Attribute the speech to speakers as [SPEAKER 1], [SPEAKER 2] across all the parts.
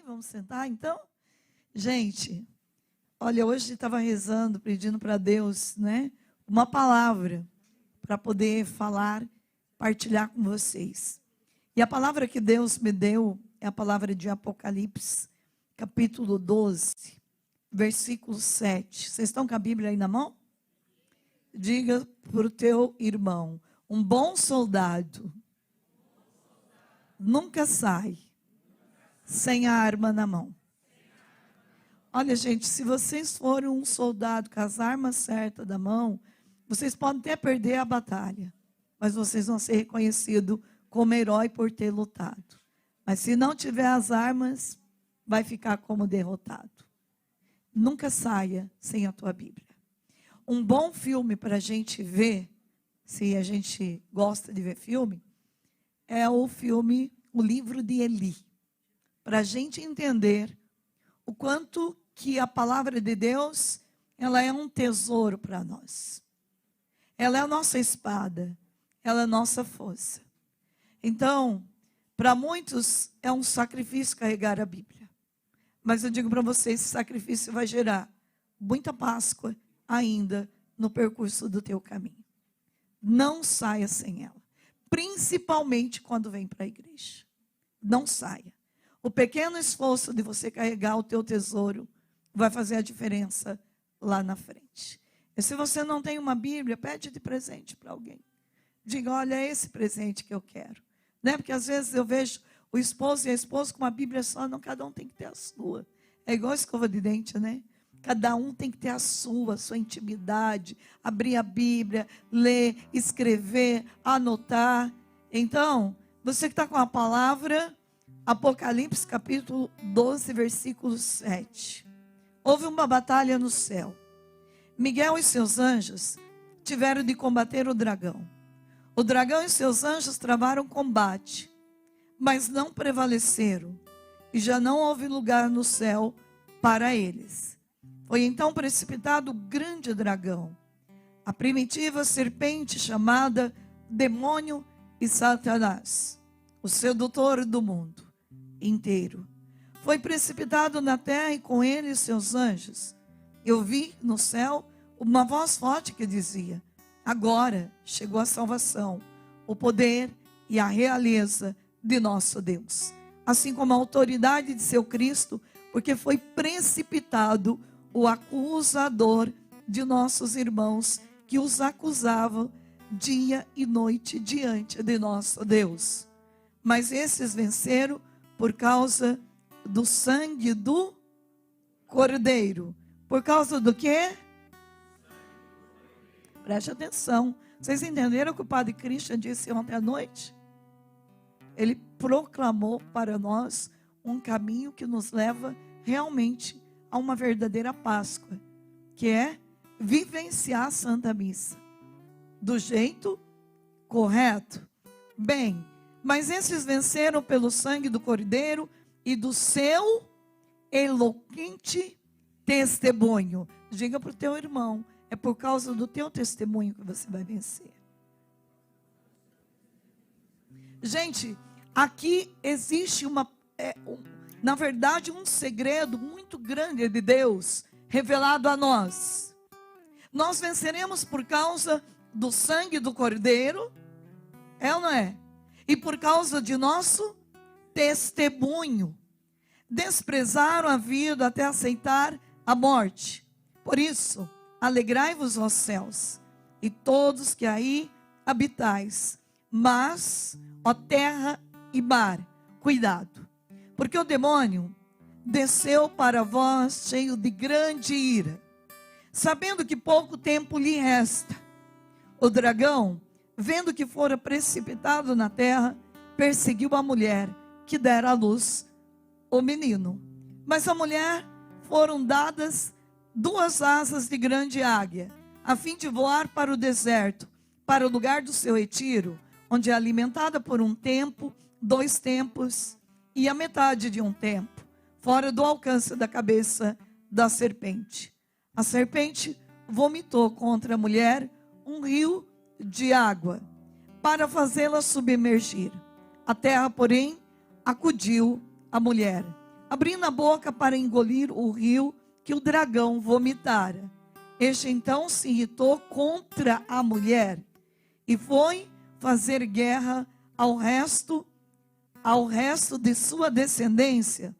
[SPEAKER 1] Vamos sentar então? Gente, olha, hoje estava rezando, pedindo para Deus, né, uma palavra para poder falar, partilhar com vocês. E a palavra que Deus me deu é a palavra de Apocalipse, capítulo 12, versículo 7. Vocês estão com a Bíblia aí na mão? Diga para o teu irmão: um bom soldado nunca sai sem a arma na mão. Olha, gente, se vocês forem um soldado com as armas certas da mão, vocês podem até perder a batalha, mas vocês vão ser reconhecidos como herói por ter lutado. Mas se não tiver as armas, vai ficar como derrotado. Nunca saia sem a tua Bíblia. Um bom filme para a gente ver, se a gente gosta de ver filme, é o filme O Livro de Eli. Para a gente entender o quanto que a palavra de Deus, ela é um tesouro para nós. Ela é a nossa espada, ela é a nossa força. Então, para muitos é um sacrifício carregar a Bíblia. Mas eu digo para vocês, esse sacrifício vai gerar muita Páscoa ainda no percurso do teu caminho. Não saia sem ela, principalmente quando vem para a igreja. Não saia. O pequeno esforço de você carregar o teu tesouro vai fazer a diferença lá na frente. E se você não tem uma Bíblia, pede de presente para alguém. Diga: olha, é esse presente que eu quero. Né? Porque às vezes eu vejo o esposo e a esposa com uma Bíblia só, não, cada um tem que ter a sua. É igual a escova de dente, né? Cada um tem que ter a sua intimidade, abrir a Bíblia, ler, escrever, anotar. Então, você que está com a palavra, Apocalipse capítulo 12, versículo 7. Houve uma batalha no céu. Miguel e seus anjos tiveram de combater o dragão. O dragão e seus anjos travaram combate, mas não prevaleceram. E já não houve lugar no céu para eles. Foi então precipitado o grande dragão, a primitiva serpente chamada Demônio e Satanás, o sedutor do mundo inteiro. Foi precipitado na terra e com ele seus anjos. Eu vi no céu uma voz forte que dizia: agora chegou a salvação, o poder e a realeza de nosso Deus, assim como a autoridade de seu Cristo, porque foi precipitado o acusador de nossos irmãos, que os acusavam dia e noite diante de nosso Deus. Mas esses venceram por causa do sangue do Cordeiro. Por causa do quê? Preste atenção. Vocês entenderam o que o Padre Christian disse ontem à noite? Ele proclamou para nós um caminho que nos leva realmente a uma verdadeira Páscoa, que é vivenciar a Santa Missa do jeito correto. Bem, mas esses venceram pelo sangue do Cordeiro e do seu eloquente testemunho. Diga para o teu irmão: é por causa do teu testemunho que você vai vencer. Gente, aqui existe na verdade, um segredo muito grande de Deus revelado a nós. Nós venceremos por causa do sangue do Cordeiro, é ou não é? E por causa de nosso testemunho. Desprezaram a vida até aceitar a morte. Por isso, alegrai-vos, ó céus, e todos que aí habitais. Mas, ó terra e mar, cuidado, porque o demônio desceu para vós cheio de grande ira, sabendo que pouco tempo lhe resta. O dragão, vendo que fora precipitado na terra, perseguiu a mulher que dera à luz o menino. Mas a mulher foram dadas 2 asas de grande águia, a fim de voar para o deserto, para o lugar do seu retiro, onde é alimentada por 1 tempo, 2 tempos e a metade de 1 tempo, fora do alcance da cabeça da serpente. A serpente vomitou contra a mulher um rio de água, para fazê-la submergir. A terra, porém, acudiu a mulher, abrindo a boca para engolir o rio que o dragão vomitara. Este então se irritou contra a mulher e foi fazer guerra ao resto de sua descendência,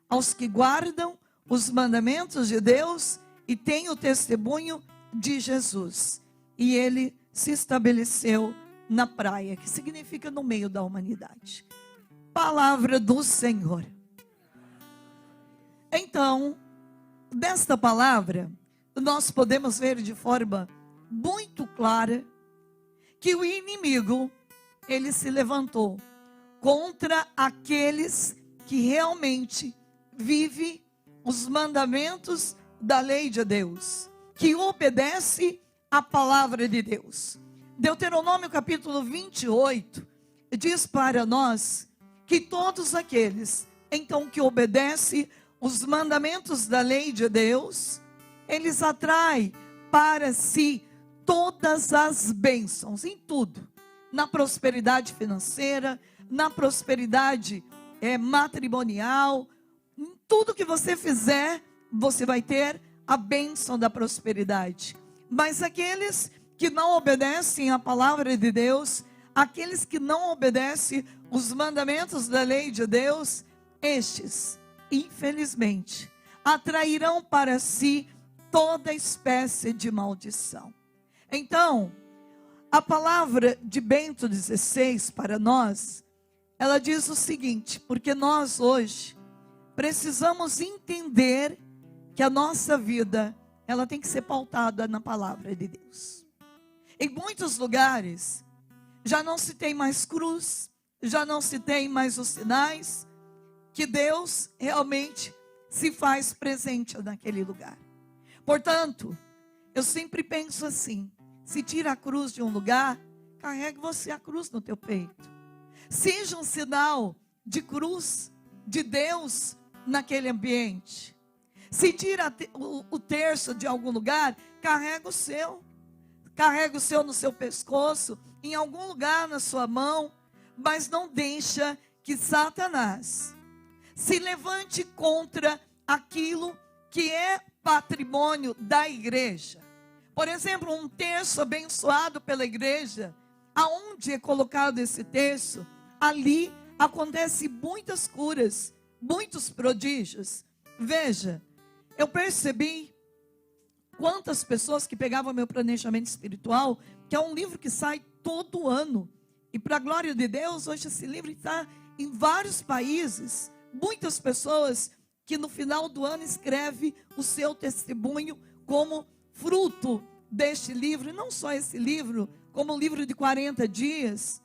[SPEAKER 1] aos que guardam os mandamentos de Deus e têm o testemunho de Jesus. E ele se estabeleceu na praia, que significa no meio da humanidade. Palavra do Senhor. Então, desta palavra, nós podemos ver de forma muito clara que o inimigo, ele se levantou contra aqueles que realmente vivem os mandamentos da lei de Deus, que obedece à palavra de Deus. Deuteronômio capítulo 28 diz para nós que todos aqueles, então, que obedecem os mandamentos da lei de Deus, eles atraem para si todas as bênçãos, em tudo, na prosperidade financeira, na prosperidade matrimonial, em tudo que você fizer, você vai ter a bênção da prosperidade. Mas aqueles que não obedecem à palavra de Deus, aqueles que não obedecem os mandamentos da lei de Deus, estes, infelizmente, atrairão para si toda espécie de maldição. Então, a palavra de Bento XVI para nós, ela diz o seguinte: porque nós hoje precisamos entender que a nossa vida, ela tem que ser pautada na palavra de Deus. Em muitos lugares, já não se tem mais cruz, já não se tem mais os sinais, que Deus realmente se faz presente naquele lugar. Portanto, eu sempre penso assim: se tira a cruz de um lugar, carregue você a cruz no teu peito. Seja um sinal de cruz de Deus naquele ambiente. Se tira o terço de algum lugar, carrega o seu. Carrega o seu no seu pescoço, em algum lugar na sua mão, mas não deixa que Satanás se levante contra aquilo que é patrimônio da igreja. Por exemplo, um terço abençoado pela igreja, aonde é colocado esse terço, ali acontecem muitas curas, muitos prodígios. Veja, eu percebi quantas pessoas que pegavam meu planejamento espiritual, que é um livro que sai todo ano, e para a glória de Deus, hoje esse livro está em vários países. Muitas pessoas que no final do ano escrevem o seu testemunho como fruto deste livro, e não só esse livro, como o livro de 40 dias.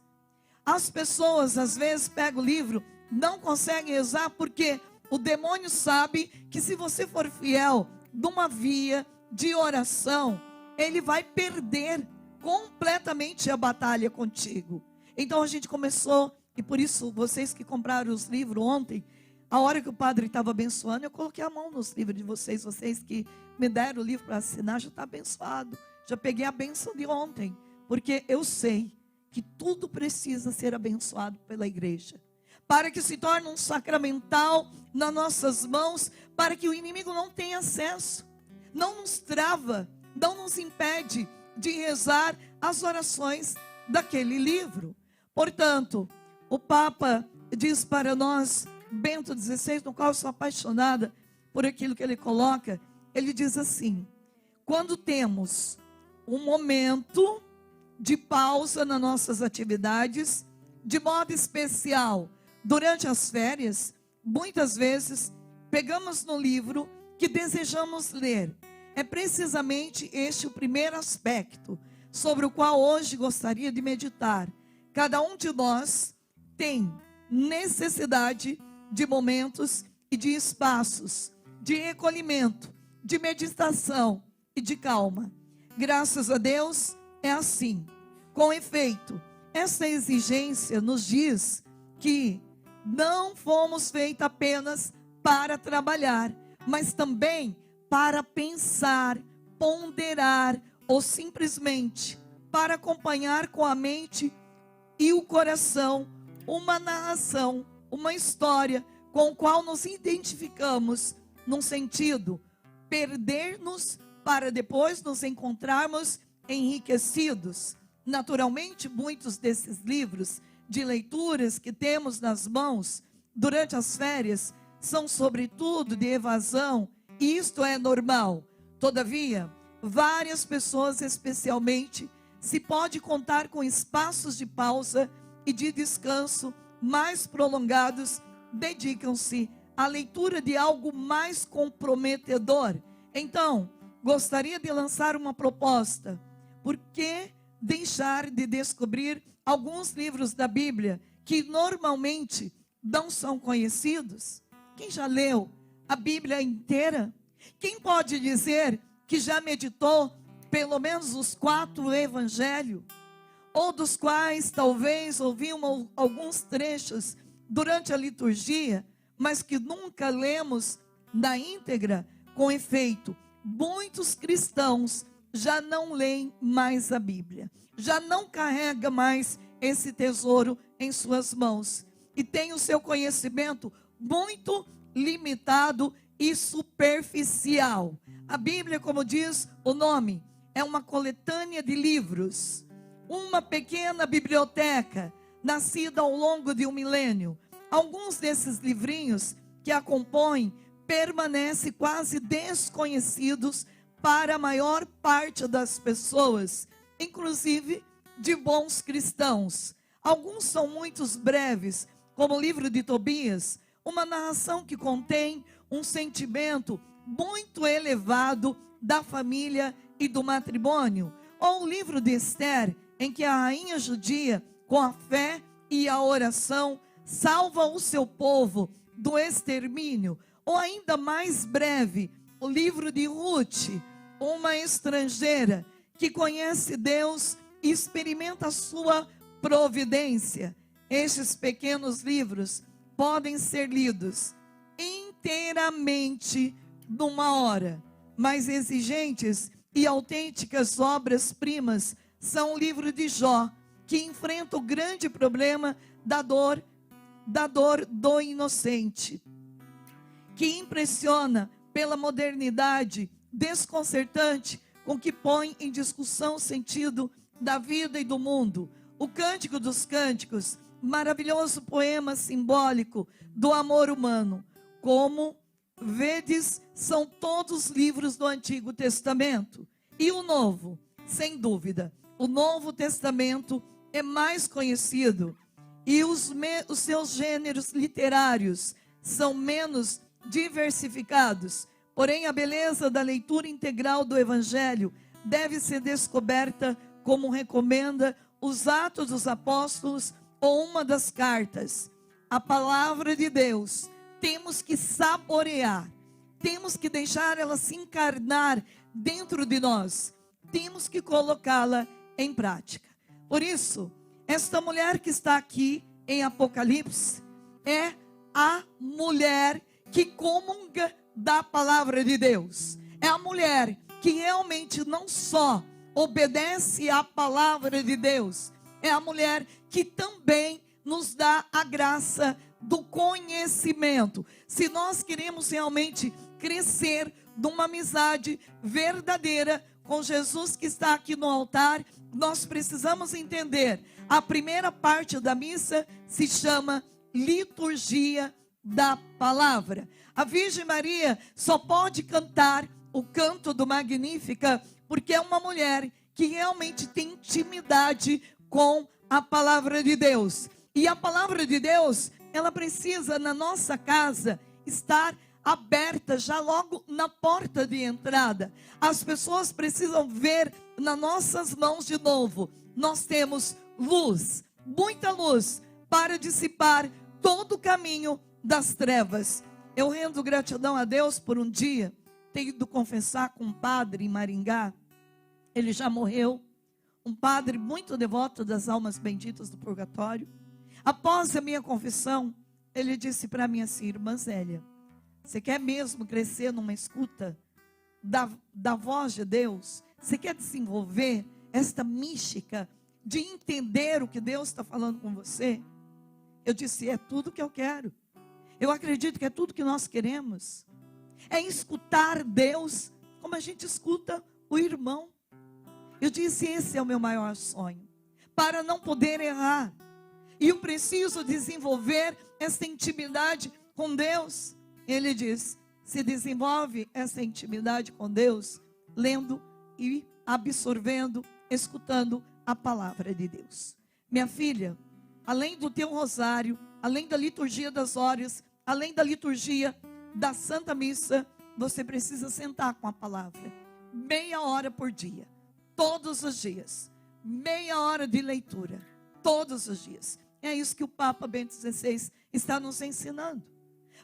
[SPEAKER 1] As pessoas às vezes pegam o livro, não conseguem usar, porque o demônio sabe que se você for fiel numa via de oração, ele vai perder completamente a batalha contigo. Então a gente começou, e por isso vocês que compraram os livros ontem, a hora que o padre estava abençoando, eu coloquei a mão nos livros de vocês. Vocês que me deram o livro para assinar, já está abençoado. Já peguei a bênção de ontem, porque eu sei que tudo precisa ser abençoado pela igreja, para que se torne um sacramental nas nossas mãos, para que o inimigo não tenha acesso, não nos trava, não nos impede de rezar as orações daquele livro. Portanto, o Papa diz para nós, Bento XVI, no qual eu sou apaixonada por aquilo que ele coloca, ele diz assim: quando temos um momento de pausa nas nossas atividades, de modo especial durante as férias, muitas vezes pegamos no livro que desejamos ler. É precisamente este o primeiro aspecto sobre o qual hoje gostaria de meditar. Cada um de nós tem necessidade de momentos e de espaços de recolhimento, de meditação e de calma. Graças a Deus é assim. Com efeito, essa exigência nos diz que não fomos feitos apenas para trabalhar, mas também para pensar, ponderar ou simplesmente para acompanhar com a mente e o coração uma narração, uma história com o qual nos identificamos num sentido, perder-nos para depois nos encontrarmos enriquecidos. Naturalmente, muitos desses livros de leituras que temos nas mãos durante as férias são sobretudo de evasão, e isto é normal. Todavia, várias pessoas, especialmente, se pode contar com espaços de pausa e de descanso mais prolongados, dedicam-se à leitura de algo mais comprometedor. Então, gostaria de lançar uma proposta. Por que deixar de descobrir alguns livros da Bíblia que normalmente não são conhecidos? Quem já leu a Bíblia inteira? Quem pode dizer que já meditou pelo menos os 4 evangelhos? Ou dos quais talvez ouviu alguns trechos durante a liturgia, mas que nunca lemos na íntegra? Com efeito, muitos cristãos já não leem mais a Bíblia, já não carrega mais esse tesouro em suas mãos, e tem o seu conhecimento muito limitado e superficial. A Bíblia, como diz o nome, é uma coletânea de livros, uma pequena biblioteca, nascida ao longo de um milênio. Alguns desses livrinhos que a compõem permanecem quase desconhecidos para a maior parte das pessoas, inclusive de bons cristãos. Alguns são muito breves, como o livro de Tobias, uma narração que contém um sentimento muito elevado da família e do matrimônio. Ou o livro de Esther, em que a rainha judia, com a fé e a oração, salva o seu povo do extermínio. Ou ainda mais breve, o livro de Ruth, uma estrangeira que conhece Deus e experimenta a sua providência. Estes pequenos livros podem ser lidos inteiramente numa hora. Mais exigentes e autênticas obras-primas são o livro de Jó, que enfrenta o grande problema da dor do inocente, que impressiona pela modernidade desconcertante com que põe em discussão o sentido da vida e do mundo. O Cântico dos Cânticos, maravilhoso poema simbólico do amor humano. Como vedes, são todos livros do Antigo Testamento. E o Novo, sem dúvida, o Novo Testamento é mais conhecido e os seus gêneros literários são menos diversificados. Porém, a beleza da leitura integral do Evangelho deve ser descoberta, como recomenda os Atos dos Apóstolos ou uma das cartas. A palavra de Deus temos que saborear, temos que deixar ela se encarnar dentro de nós, temos que colocá-la em prática. Por isso, esta mulher que está aqui em Apocalipse é a mulher que comunga da palavra de Deus. É a mulher que realmente não só obedece à palavra de Deus, é a mulher que também nos dá a graça do conhecimento. Se nós queremos realmente crescer numa amizade verdadeira com Jesus que está aqui no altar, nós precisamos entender. A primeira parte da missa se chama liturgia da palavra. A Virgem Maria só pode cantar o canto do Magnífica porque é uma mulher que realmente tem intimidade com a palavra de Deus. E a palavra de Deus, ela precisa na nossa casa estar aberta já logo na porta de entrada. As pessoas precisam ver nas nossas mãos de novo. Nós temos luz, muita luz, para dissipar todo o caminho das trevas. Eu rendo gratidão a Deus por um dia ter ido confessar com um padre em Maringá. Ele já morreu, um padre muito devoto das almas benditas do purgatório. Após a minha confissão, ele disse para mim assim: irmã Zélia, você quer mesmo crescer numa escuta da voz de Deus? Você quer desenvolver esta mística de entender o que Deus está falando com você? Eu disse: é tudo que eu quero. Eu acredito que é tudo que nós queremos. É escutar Deus como a gente escuta o irmão. Eu disse, esse é o meu maior sonho. Para não poder errar. E eu preciso desenvolver essa intimidade com Deus. Ele diz, se desenvolve essa intimidade com Deus, lendo e absorvendo, escutando a palavra de Deus. Minha filha, além do teu rosário, além da liturgia das horas, além da liturgia da Santa Missa, você precisa sentar com a palavra. Meia hora por dia, todos os dias. Meia hora de leitura, todos os dias. É isso que o Papa Bento XVI está nos ensinando.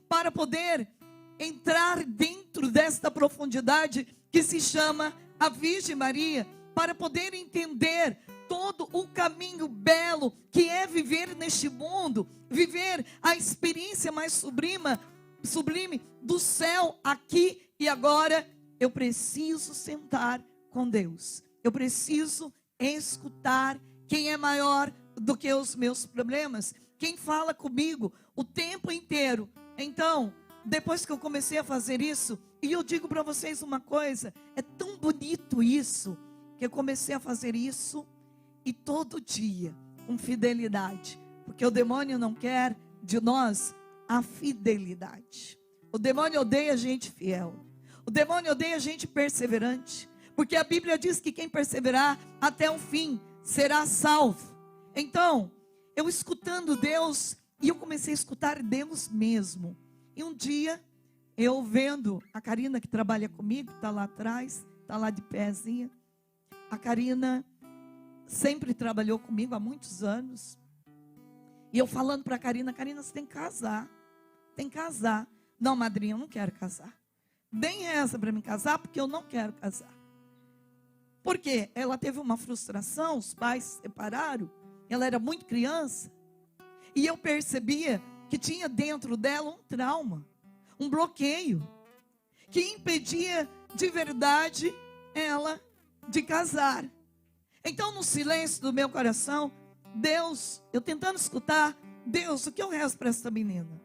[SPEAKER 1] Para poder entrar dentro desta profundidade que se chama a Virgem Maria, para poder entender todo o caminho belo que é viver neste mundo, viver a experiência mais sublime do céu aqui e agora. Eu preciso sentar com Deus. Eu preciso escutar quem é maior do que os meus problemas, quem fala comigo o tempo inteiro. Então, depois que eu comecei a fazer isso, e eu digo para vocês uma coisa, é tão bonito isso, que eu comecei a fazer isso, e todo dia, com fidelidade, porque o demônio não quer de nós a fidelidade. O demônio odeia gente fiel, o demônio odeia gente perseverante, porque a Bíblia diz que quem perseverar até o fim será salvo. Então, eu escutando Deus, e eu comecei a escutar Deus mesmo. E um dia, eu vendo a Karina que trabalha comigo, está lá atrás, está lá de pezinha. A Karina sempre trabalhou comigo há muitos anos. E eu falando para a Karina, Karina, você tem que casar. Tem que casar. Não, madrinha, eu não quero casar. Deem essa para mim casar, porque eu não quero casar. Por quê? Ela teve uma frustração, os pais se separaram, ela era muito criança. E eu percebia que tinha dentro dela um trauma, um bloqueio, que impedia de verdade ela de casar. Então, no silêncio do meu coração, Deus, eu tentando escutar, Deus, o que eu rezo para essa menina?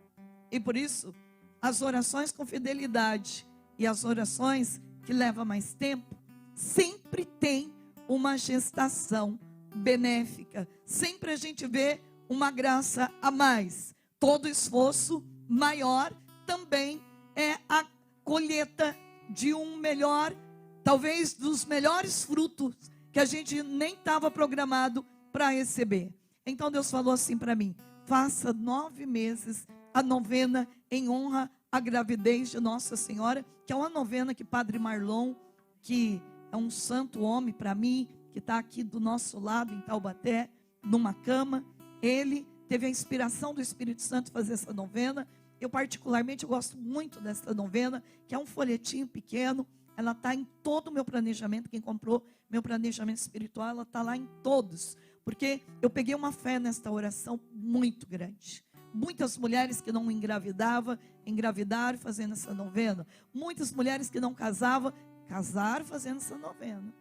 [SPEAKER 1] E por isso, as orações com fidelidade e as orações que levam mais tempo, sempre tem uma gestação benéfica. Sempre a gente vê uma graça a mais. Todo esforço maior também é a colheita de um melhor, talvez dos melhores frutos que a gente nem estava programado para receber. Então Deus falou assim para mim: faça 9 meses a novena em honra à gravidez de Nossa Senhora, que é uma novena que Padre Marlon, que é um santo homem para mim, que está aqui do nosso lado em Taubaté, numa cama, ele teve a inspiração do Espírito Santo fazer essa novena. Eu particularmente gosto muito dessa novena, que é um folhetinho pequeno. Ela está em todo o meu planejamento. Quem comprou meu planejamento espiritual, ela está lá em todos. Porque eu peguei uma fé nesta oração muito grande. Muitas mulheres que não engravidaram fazendo essa novena. Muitas mulheres que não casavam, casaram fazendo essa novena.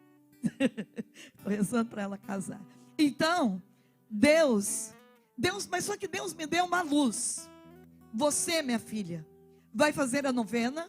[SPEAKER 1] Estou rezando para ela casar. Então, Deus, mas só que Deus me deu uma luz. Você, minha filha, vai fazer a novena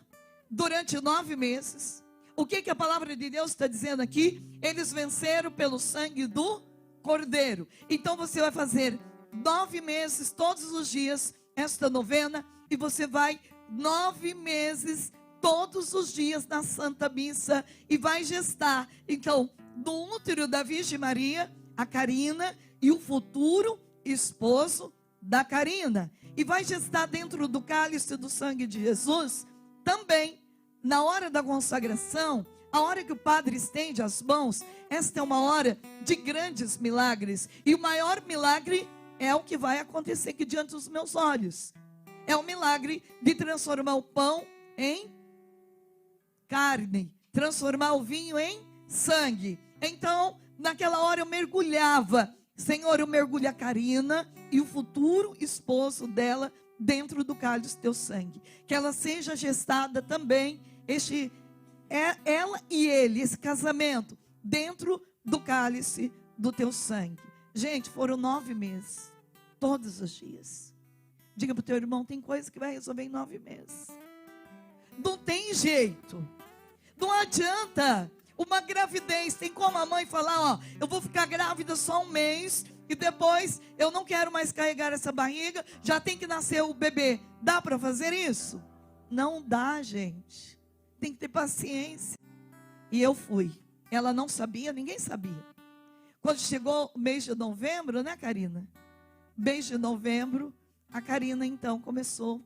[SPEAKER 1] durante 9 meses. O que a palavra de Deus está dizendo aqui? Eles venceram pelo sangue do Cordeiro. Então você vai fazer 9 meses, todos os dias, esta novena. E você vai 9 meses, todos os dias na Santa Missa. E vai gestar, então, no útero da Virgem Maria, a Karina e o futuro esposo da Karina. E vai gestar dentro do cálice do sangue de Jesus, também, na hora da consagração, a hora que o padre estende as mãos, esta é uma hora de grandes milagres. E o maior milagre é o que vai acontecer aqui diante dos meus olhos. É o milagre de transformar o pão em carne, transformar o vinho em sangue. Então, naquela hora eu mergulhava, Senhor, eu mergulho a Karina e o futuro esposo dela dentro do cálice do teu sangue. Que ela seja gestada também, ela e ele, esse casamento, dentro do cálice do teu sangue. Gente, foram 9 meses, todos os dias. Diga para o teu irmão, tem coisa que vai resolver em 9 meses. Não tem jeito. Não adianta. Uma gravidez, tem como a mãe falar, ó, eu vou ficar grávida só 1 mês e depois eu não quero mais carregar essa barriga, já tem que nascer o bebê. Dá para fazer isso? Não dá, gente. Tem que ter paciência. E eu fui. Ela não sabia, ninguém sabia. Quando chegou o mês de novembro, né, Karina? Mês de novembro, a Karina então começou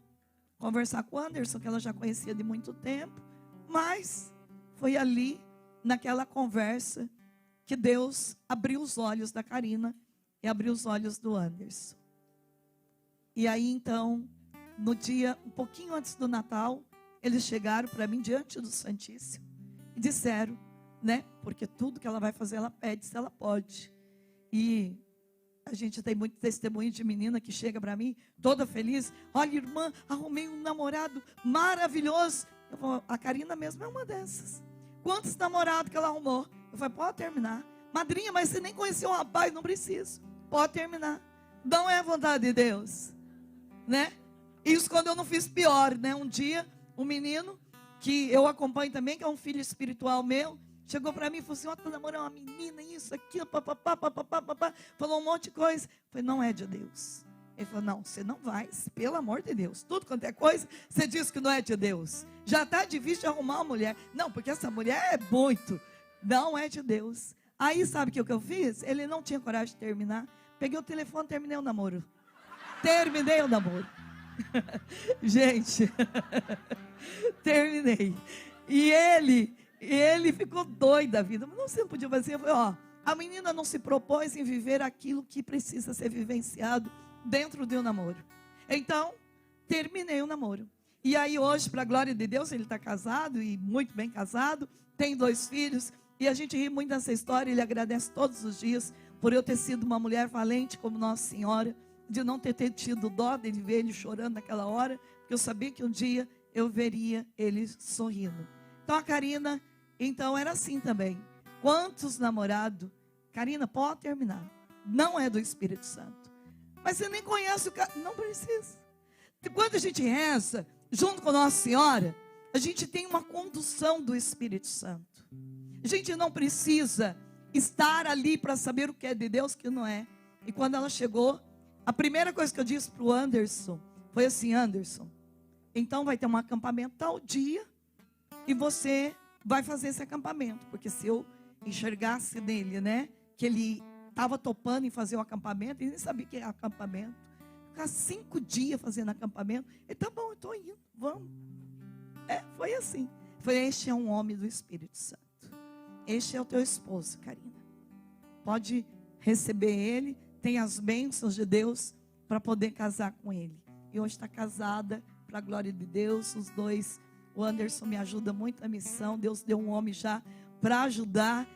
[SPEAKER 1] a conversar com o Anderson, que ela já conhecia de muito tempo, mas foi ali, naquela conversa, que Deus abriu os olhos da Karina e abriu os olhos do Anderson. E aí então, no dia, um pouquinho antes do Natal, eles chegaram para mim diante do Santíssimo e disseram, né, porque tudo que ela vai fazer, ela pede se ela pode. E a gente tem muito testemunho de menina que chega para mim, toda feliz. Olha, irmã, arrumei um namorado maravilhoso. Eu falo, a Karina mesmo é uma dessas. Quantos namorados que ela arrumou? Eu falei, pode terminar. Madrinha, mas você nem conheceu um rapaz, não precisa. Pode terminar. Não é a vontade de Deus, né? Isso quando eu não fiz pior, né? Um dia, um menino, que eu acompanho também, que é um filho espiritual meu, chegou para mim e falou assim, ó, tô namorando uma menina, isso, aquilo, papapá, papapá, papapá. Falou um monte de coisa. Eu falei, não é de Deus. Ele falou, não, você não vai, pelo amor de Deus. Tudo quanto é coisa, você diz que não é de Deus. Já está difícil de arrumar uma mulher. Não, porque essa mulher é muito. Não é de Deus. Aí, sabe o que eu fiz? Ele não tinha coragem de terminar. Peguei o telefone, terminei o namoro. Terminei o namoro. Gente, terminei. E ele ficou doido da vida. Mas não, você não podia fazer. Eu falei, ó, a menina não se propôs em viver aquilo que precisa ser vivenciado dentro de um namoro. Então, terminei o namoro. E aí hoje, para a glória de Deus, ele está casado e muito bem casado, tem 2 filhos, e a gente ri muito dessa história. Ele agradece todos os dias por eu ter sido uma mulher valente como Nossa Senhora, de não ter tido dó dele ver ele chorando naquela hora, porque eu sabia que um dia eu veria ele sorrindo. Então a Karina, então era assim também. Quantos namorados? Karina, pode terminar. Não é do Espírito Santo. Mas você nem conhece o cara. Não precisa. Quando a gente reza, junto com Nossa Senhora, a gente tem uma condução do Espírito Santo. A gente não precisa estar ali para saber o que é de Deus, o que não é. E quando ela chegou, a primeira coisa que eu disse para o Anderson foi assim, Anderson, então vai ter um acampamento tal dia e você vai fazer esse acampamento. Porque se eu enxergasse nele, né, que ele estava topando em fazer o acampamento, ele nem sabia o que é acampamento. Ficar 5 dias fazendo acampamento. Ele, tá bom, eu estou indo, vamos. Foi assim. Foi, este é um homem do Espírito Santo. Este é o teu esposo, Karina. Pode receber ele, tem as bênçãos de Deus para poder casar com ele. E hoje está casada, para a glória de Deus, os 2. O Anderson me ajuda muito na missão. Deus deu um homem já para ajudar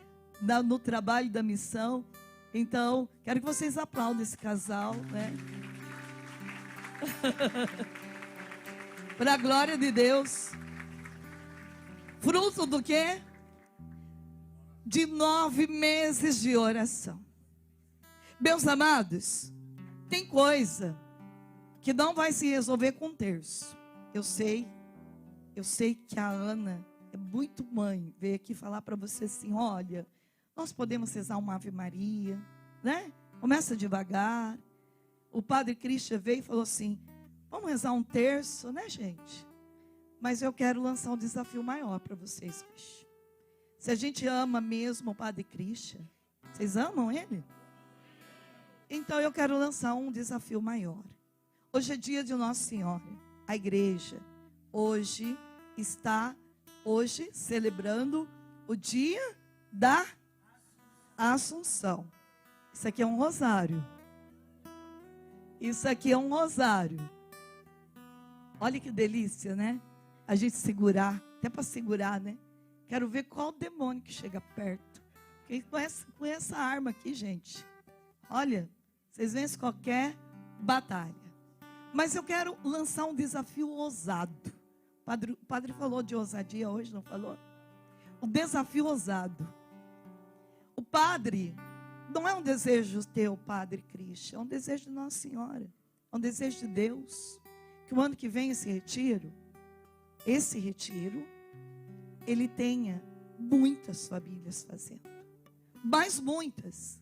[SPEAKER 1] no trabalho da missão. Então, quero que vocês aplaudam esse casal, né? Para a glória de Deus. Fruto do quê? De 9 meses de oração. Meus amados, tem coisa que não vai se resolver com 1 terço. Eu sei que a Ana é muito mãe, veio aqui falar para você assim, olha, nós podemos rezar uma Ave Maria, né? Começa devagar. O padre Christian veio e falou assim, vamos rezar 1 terço, né, gente? Mas eu quero lançar um desafio maior para vocês hoje. Se a gente ama mesmo o padre Christian, vocês amam ele? Então eu quero lançar um desafio maior. Hoje é dia de Nossa Senhora. A igreja hoje está celebrando o dia da Assunção. Isso aqui é um rosário. Isso aqui é um rosário. Olha que delícia, né? A gente segurar, até para segurar, né? Quero ver qual demônio que chega perto. Quem com essa arma aqui, gente. Olha, vocês vencem qualquer batalha. Mas eu quero lançar um desafio ousado. O padre falou de ousadia hoje, não falou? Um desafio ousado. O padre, não é um desejo teu, Padre Christian, é um desejo de Nossa Senhora. é um desejo de Deus, que o ano que vem esse retiro, ele tenha muitas famílias fazendo. Mas muitas.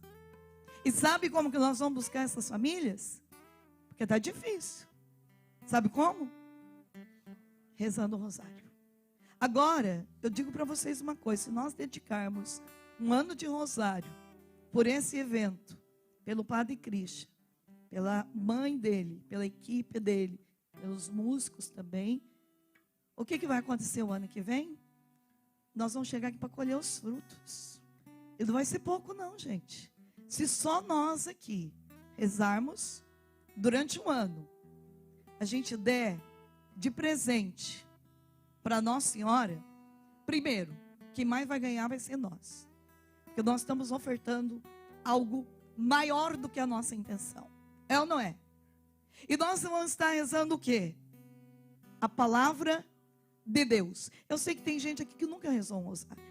[SPEAKER 1] E sabe como que nós vamos buscar essas famílias? Porque está difícil. Sabe como? Rezando o rosário. Agora, eu digo para vocês uma coisa. Se nós dedicarmos um ano de rosário por esse evento, pelo Padre Christian, pela mãe dele, pela equipe dele, pelos músicos também, o que vai acontecer o ano que vem? Nós vamos chegar aqui para colher os frutos. E não vai ser pouco não, gente. Se só nós aqui rezarmos durante um ano, a gente der de presente para Nossa Senhora, primeiro, quem mais vai ganhar vai ser nós. Porque nós estamos ofertando algo maior do que a nossa intenção. É ou não é? E nós vamos estar rezando o quê? A palavra de Deus. Eu sei que tem gente aqui que nunca rezou um rosário.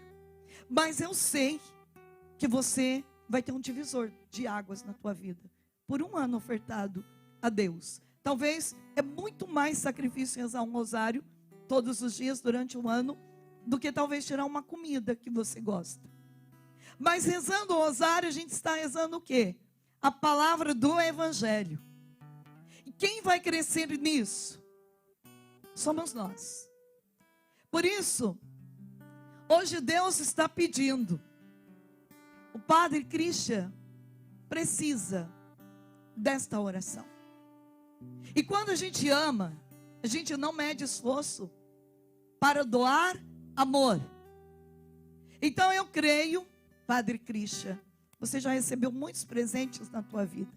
[SPEAKER 1] Mas eu sei que você vai ter um divisor de águas na tua vida. Por um ano ofertado a Deus. Talvez é muito mais sacrifício rezar um rosário todos os dias durante um ano do que talvez tirar uma comida que você gosta. Mas rezando o rosário, a gente está rezando o quê? A palavra do Evangelho. E quem vai crescer nisso? Somos nós. Por isso, hoje Deus está pedindo. O Padre Christian precisa desta oração. E quando a gente ama, a gente não mede esforço para doar amor. Então eu creio, Padre Christian, você já recebeu muitos presentes na tua vida,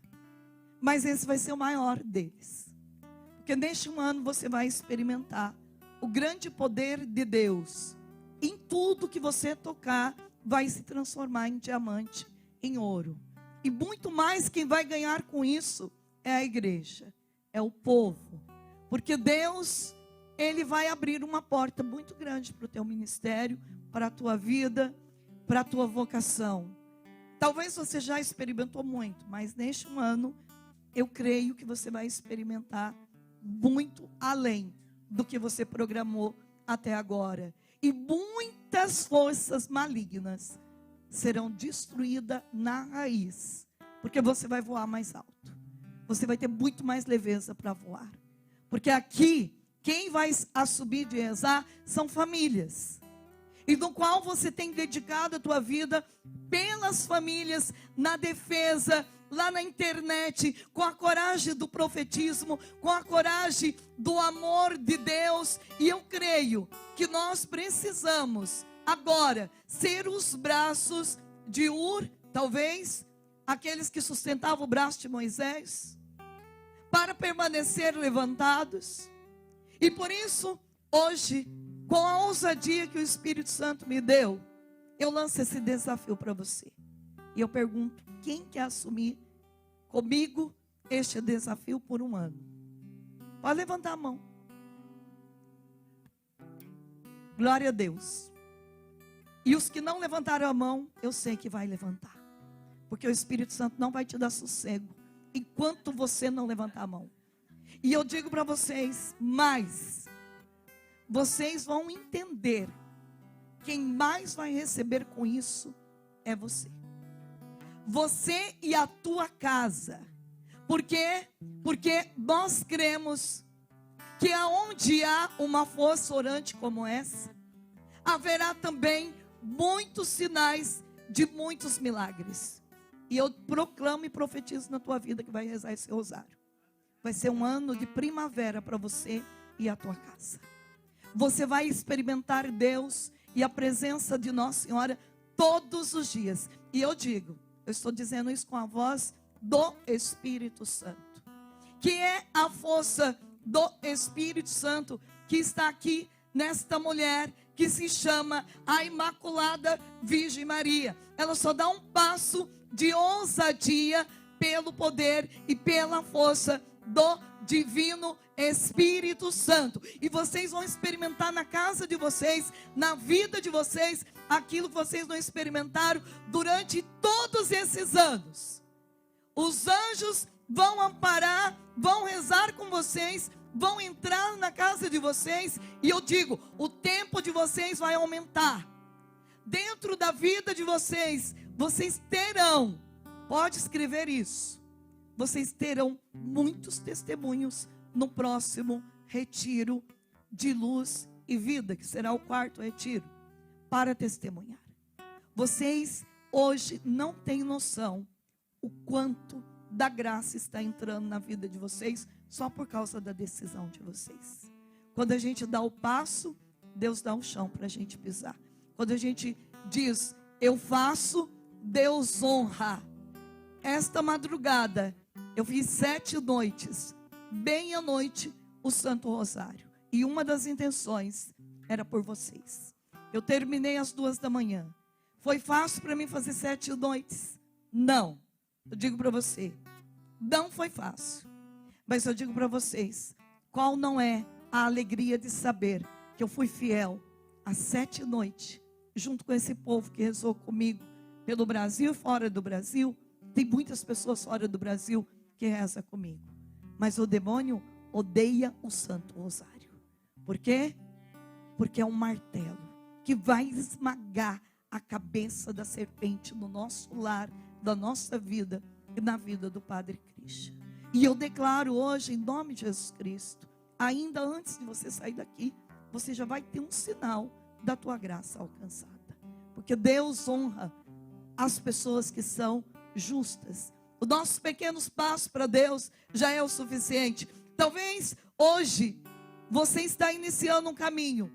[SPEAKER 1] mas esse vai ser o maior deles. Porque neste ano você vai experimentar o grande poder de Deus. Em tudo que você tocar, vai se transformar em diamante, em ouro. E muito mais quem vai ganhar com isso é a igreja, é o povo. Porque Deus, Ele vai abrir uma porta muito grande para o teu ministério, para a tua vida, para a tua vocação. Talvez você já experimentou muito, mas neste ano, eu creio que você vai experimentar muito além do que você programou até agora. E muitas forças malignas serão destruídas na raiz. Porque você vai voar mais alto. Você vai ter muito mais leveza para voar. Porque aqui, quem vai subir de rezar são famílias. E no qual você tem dedicado a tua vida pelas famílias, na defesa, lá na internet, com a coragem do profetismo, com a coragem do amor de Deus. E eu creio que nós precisamos agora ser os braços de Ur, talvez, aqueles que sustentavam o braço de Moisés, para permanecer levantados. E por isso, hoje, com a ousadia que o Espírito Santo me deu, eu lanço esse desafio para você. E eu pergunto, quem quer assumir comigo este desafio por um ano? Pode levantar a mão. Glória a Deus. E os que não levantaram a mão, eu sei que vai levantar. Porque o Espírito Santo não vai te dar sossego enquanto você não levantar a mão. E eu digo para vocês, mas vocês vão entender, quem mais vai receber com isso é você. Você e a tua casa. Por quê? Porque nós cremos que aonde há uma força orante como essa, haverá também muitos sinais de muitos milagres. E eu proclamo e profetizo na tua vida que vai rezar esse rosário. Vai ser um ano de primavera para você e a tua casa. Você vai experimentar Deus e a presença de Nossa Senhora todos os dias. E eu digo, eu estou dizendo isso com a voz do Espírito Santo, que é a força do Espírito Santo que está aqui nesta mulher que se chama a Imaculada Virgem Maria. Ela só dá um passo de ousadia pelo poder e pela força do Divino Espírito Santo. E vocês vão experimentar na casa de vocês, na vida de vocês, aquilo que vocês não experimentaram durante todos esses anos. Os anjos vão amparar, vão rezar com vocês, vão entrar na casa de vocês. E eu digo, o tempo de vocês vai aumentar. Dentro da vida de vocês, vocês terão, pode escrever isso, vocês terão muitos testemunhos no próximo retiro de luz e vida, que será o 4º retiro, para testemunhar. Vocês hoje não têm noção o quanto da graça está entrando na vida de vocês, só por causa da decisão de vocês. Quando a gente dá o passo, Deus dá um chão para a gente pisar. Quando a gente diz, eu faço, Deus honra. Esta madrugada, eu fiz 7 noites, bem à noite, o Santo Rosário. E uma das intenções era por vocês. Eu terminei às 2 da manhã. Foi fácil para mim fazer 7 noites? Não. Eu digo para você, não foi fácil. Mas eu digo para vocês, qual não é a alegria de saber que eu fui fiel às 7 noites, junto com esse povo que rezou comigo pelo Brasil e fora do Brasil. Tem muitas pessoas fora do Brasil que rezam comigo. Mas o demônio odeia o Santo Rosário. Por quê? Porque é um martelo que vai esmagar a cabeça da serpente no nosso lar, da nossa vida e na vida do Padre Christian. E eu declaro hoje, em nome de Jesus Cristo, ainda antes de você sair daqui, você já vai ter um sinal da tua graça alcançada. Porque Deus honra as pessoas que são justas. Os nossos pequenos passos para Deus já é o suficiente. Talvez hoje você está iniciando um caminho.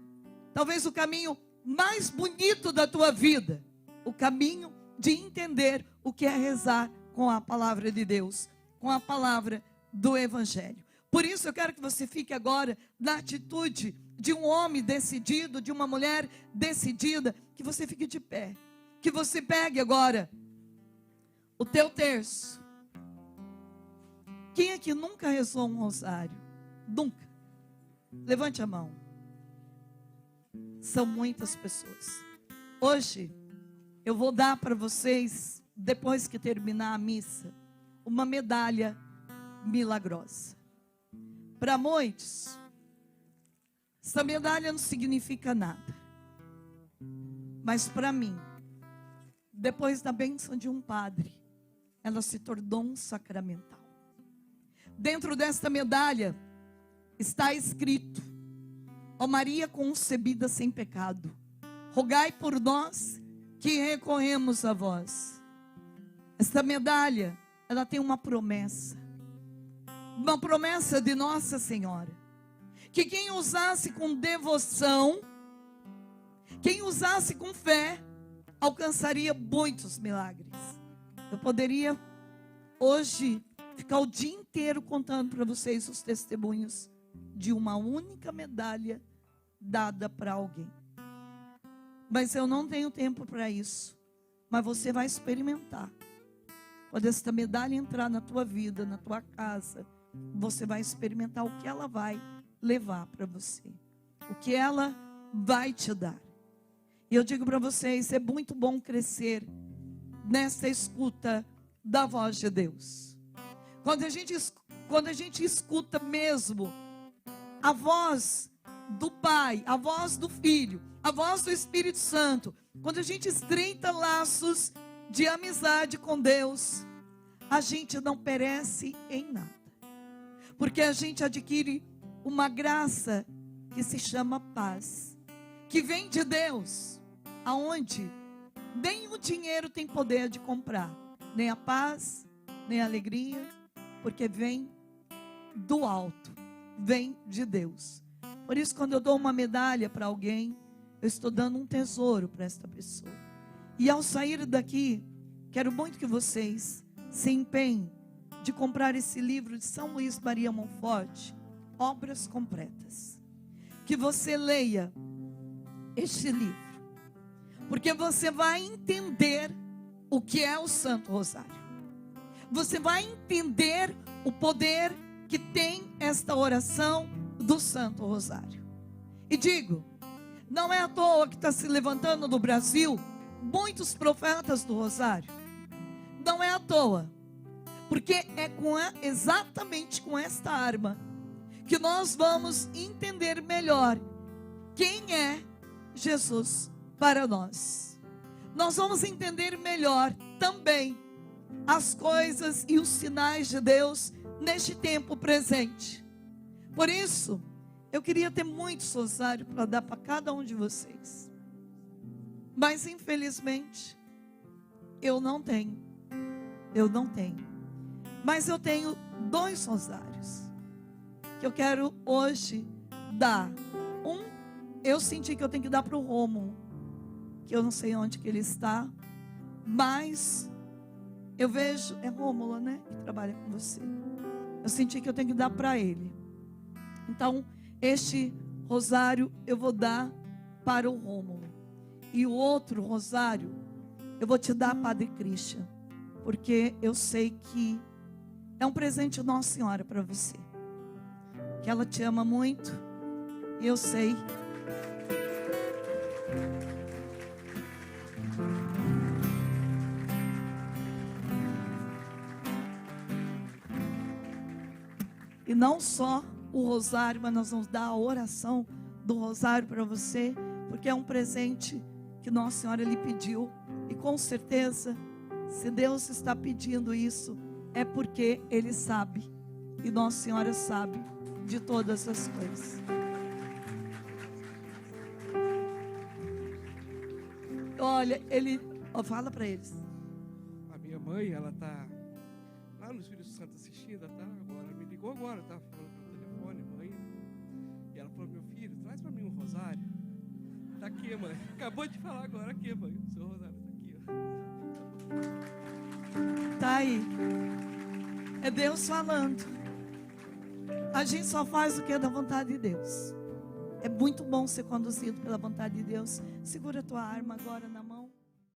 [SPEAKER 1] Talvez o caminho mais bonito da tua vida. O caminho de entender o que é rezar com a palavra de Deus, com a palavra do Evangelho. Por isso eu quero que você fique agora na atitude de um homem decidido, de uma mulher decidida, que você fique de pé, que você pegue agora o teu terço. Quem aqui nunca rezou um rosário? Nunca. Levante a mão. São muitas pessoas. Hoje eu vou dar para vocês, depois que terminar a missa, uma medalha milagrosa. Para muitos, essa medalha não significa nada. Mas para mim, depois da bênção de um padre, ela se tornou um sacramental. Dentro desta medalha está escrito: ó Maria concebida sem pecado, rogai por nós que recorremos a vós. Esta medalha, ela tem uma promessa de Nossa Senhora, que quem usasse com devoção, quem usasse com fé, alcançaria muitos milagres. Eu poderia hoje ficar o dia inteiro contando para vocês os testemunhos de uma única medalha dada para alguém. Mas eu não tenho tempo para isso. Mas você vai experimentar. Quando esta medalha entrar na tua vida, na tua casa, você vai experimentar o que ela vai levar para você. O que ela vai te dar. E eu digo para vocês, é muito bom crescer nessa escuta da voz de Deus. Quando a gente escuta mesmo a voz do Pai, a voz do Filho, a voz do Espírito Santo, quando a gente estreita laços de amizade com Deus, a gente não perece em nada. Porque a gente adquire uma graça que se chama paz, que vem de Deus, aonde nem o dinheiro tem poder de comprar, nem a paz, nem a alegria, porque vem do alto, vem de Deus. Por isso, quando eu dou uma medalha para alguém, eu estou dando um tesouro para esta pessoa. E ao sair daqui, quero muito que vocês se empenhem de comprar esse livro de São Luís Maria Monforte, Obras Completas. Que você leia este livro, porque você vai entender o que é o Santo Rosário. Você vai entender o poder que tem esta oração do Santo Rosário. E digo, não é à toa que está se levantando no Brasil muitos profetas do Rosário. Não é à toa, Porque é exatamente com esta arma que nós vamos entender melhor quem é Jesus para nós. Nós vamos entender melhor também as coisas e os sinais de Deus neste tempo presente. Por isso, eu queria ter muitos rosários para dar para cada um de vocês. Mas infelizmente, eu não tenho. Mas eu tenho 2 rosários que eu quero hoje dar. Eu senti que eu tenho que dar para o Rômulo, que eu não sei onde que ele está, mas eu vejo, é Rômulo, né, que trabalha com você. Eu senti que eu tenho que dar para ele. Então, este rosário eu vou dar para o Rômulo. E o outro rosário eu vou te dar, Padre Christian, porque eu sei que é um presente de Nossa Senhora para você, que ela te ama muito, e eu sei. E não só o rosário, mas nós vamos dar a oração do rosário para você, porque é um presente que Nossa Senhora lhe pediu. E com certeza, se Deus está pedindo isso, é porque Ele sabe, e Nossa Senhora sabe de todas as coisas. Olha, fala para eles.
[SPEAKER 2] A minha mãe, ela tá lá no Espírito Santo assistindo, tá? Agora, me ligou agora, tá? Falando pelo telefone, mãe. E ela falou: meu filho, traz para mim um rosário. Tá aqui, mãe. Acabou de falar agora aqui, mãe. O seu rosário tá aqui, ó.
[SPEAKER 1] Tá aí. É Deus falando. A gente só faz o que é da vontade de Deus. É muito bom ser conduzido pela vontade de Deus. Segura a tua arma agora na mão.